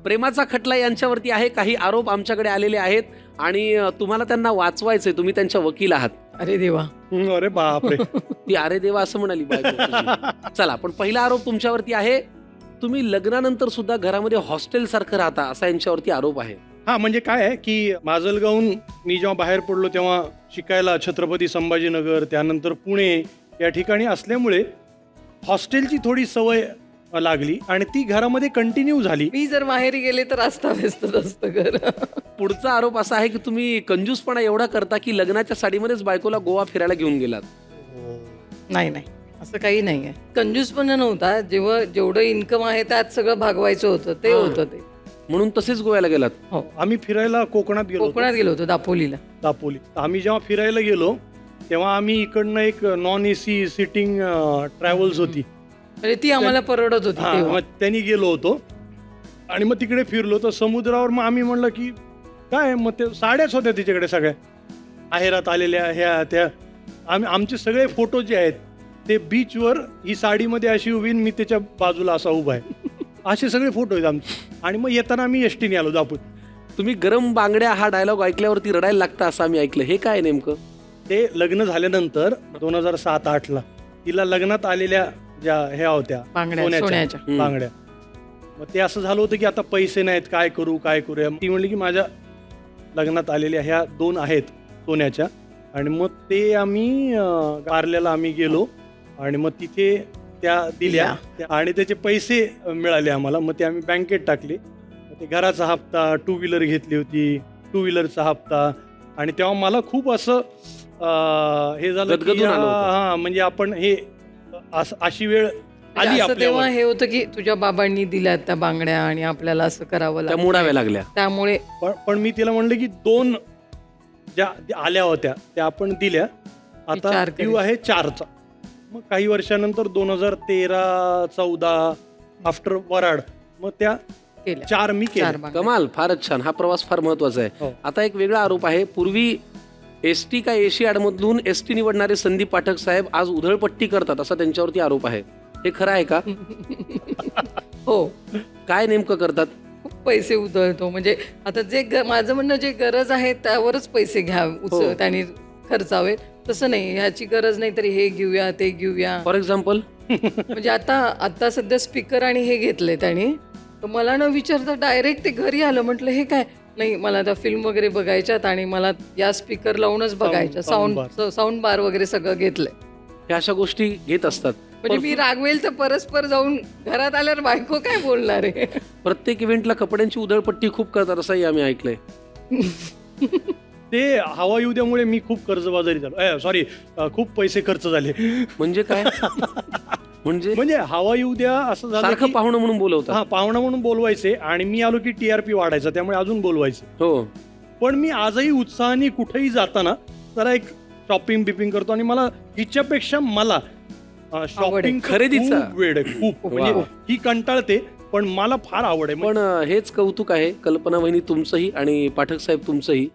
प्रेमाचा खटला यांच्यावरती आहे. काही आरोप आमच्याकडे आलेले आहेत आणि तुम्हाला त्यांना वाचवायचंय. तुम्ही त्यांच्या वकील आहात. अरे देवा. अरे बापरे. ती अरे देवा असं म्हणाली बायको तुझी. चला, पण पहिला आरोप तुमच्यावरती आहे. तुम्ही लग्नानंतर सुद्धा घरामध्ये हॉस्टेल सारखं राहता असा यांच्यावरती आरोप आहे. हा, म्हणजे काय आहे की माजलगावहून मी जेव्हा बाहेर पडलो तेव्हा शिकायला छत्रपती संभाजीनगर, त्यानंतर पुणे या ठिकाणी असल्यामुळे हॉस्टेलची थोडी सवय लागली आणि ती घरामध्ये कंटिन्यू झाली. मी जर माहेरी गेले तर अस्ताव्यस्तच असतं घर. पुढचा आरोप असा आहे की तुम्ही कंजूसपणा एवढा करता की लग्नाच्या साडीमध्येच बायकोला गोवा फिरायला घेऊन गेलात. नाही नाही, असं काही नाही आहे. कंजूसपणा नव्हता. जेवढं इन्कम आहे त्यात सगळं भागवायचं होतं, ते होतं ते. म्हणून तसेच गोव्याला गेलात. हो, आम्ही फिरायला कोकणात गेलो होतो दापोलीला. दापोली. आम्ही जेव्हा फिरायला गेलो तेव्हा आम्ही इकडनं एक नॉन एसी सिटिंग ट्रॅव्हल्स होती, म्हणजे ती आम्हाला परवडत होती हा, तेव्हा. मग त्यांनी गेलो होतो आणि मग तिकडे फिरलो तर समुद्रावर मग आम्ही म्हणलं की काय, मग ते साड्याच होत्या तिच्याकडे सगळ्या आहेरात आलेल्या ह्या त्या. आमचे सगळे फोटो जे आहेत ते बीचवर ही साडीमध्ये अशी उभी, मी त्याच्या बाजूला असा उभा आहे, असे सगळे फोटो आहेत आमचे. आणि मग येताना आम्ही एसटीने आलो दापोली. तुम्ही गरम बांगड्या हा डायलॉग ऐकल्यावरती रडायला लागता असं आम्ही ऐकलं. हे काय नेमकं? ते लग्न झाल्यानंतर 2007-08ला तिला लग्नात आलेल्या ज्या ह्या होत्या बांगड्या, सोन्याच्या. बांगड्या, मग ते असं झालं होतं की आता पैसे नाहीत, काय करूया. ती म्हणली की माझ्या लग्नात आलेल्या ह्या 2 आहेत सोन्याच्या. आणि मग ते आम्ही कारल्याला आम्ही गेलो आणि मग तिथे त्या दिल्या आणि त्याचे पैसे मिळाले आम्हाला. मग ते आम्ही बँकेत टाकले. ते घराचा हप्ता, 2 व्हीलर घेतली होती, 2 व्हीलरचा हप्ता. आणि तेव्हा मला खूप असं हे झालं की हा, म्हणजे आपण हे अशी वेळ आली असं तेव्हा आपल्यावर. हे होतं की तुझ्या बाबांनी दिल्या त्या बांगड्या आणि आपल्याला असं करावं त्या लागलं, मोडाव्या लागल्या. त्यामुळे. पण मी तिला म्हणलं की 2 ज्या आल्या होत्या त्या आपण दिल्या, आता 4 ड्यू आहे 4चा. मग काही वर्षानंतर 2013-14 आफ्टर वराड मग त्या 4 मी केल्या. कमाल, फारच छान. हा प्रवास फार महत्वाचा आहे. हो. आता एक वेगळा आरोप आहे. पूर्वी एसटी का एशियाड मधून एसटी निवडणारे संदीप पाठक साहेब आज उधळपट्टी करतात असा त्यांच्यावरती आरोप आहे. हे खरं आहे का? हो, काय नेमकं करतात? खूप पैसे उधळतो. म्हणजे आता माझं म्हणणं, जे गरज आहे त्यावरच पैसे त्यांनी खर्चावे. तसं नाही, ह्याची गरज नाही तरी हे घेऊया ते घेऊया. फॉर एक्झाम्पल म्हणजे आता सध्या स्पीकर आणि हे घेतले त्यांनी, तर मला न विचारता डायरेक्ट ते घरी आलं. म्हटलं हे काय? नाही, मला आता फिल्म वगैरे बघायच्यात आणि मला या स्पीकर लावूनच बघायच्या. साऊंड बार वगैरे सगळं घेतलंय. हे अशा गोष्टी घेत असतात. म्हणजे मी रागवेल तर परस्पर जाऊन घरात आल्यावर बायको काय बोलणार आहे? प्रत्येक इव्हेंटला कपड्यांची उधळपट्टी खूप करतात असंही आम्ही ऐकलंय. ते हवा येऊ द्यामुळे मी खूप कर्जबाजारी झालो. सॉरी, खूप पैसे खर्च झाले. म्हणजे काय? म्हणजे हवा येऊ द्या असं झालं सारखं पाहुणं म्हणून बोलवतात. हा, पाहुणा म्हणून बोलवायचे आणि मी आलो की TRP वाढायचा, त्यामुळे अजून बोलवायचे. हो, पण मी आजही उत्साहाने कुठेही जाताना जरा एक शॉपिंग बिपिंग करतो आणि मला हिच्यापेक्षा मला शॉपिंग खरेदीचा वेळ आहे खूप. म्हणजे ही कंटाळते पण मला फार आवड आहे. पण हेच कौतुक आहे कल्पना वहिनी तुमचंही आणि पाठक साहेब तुमचंही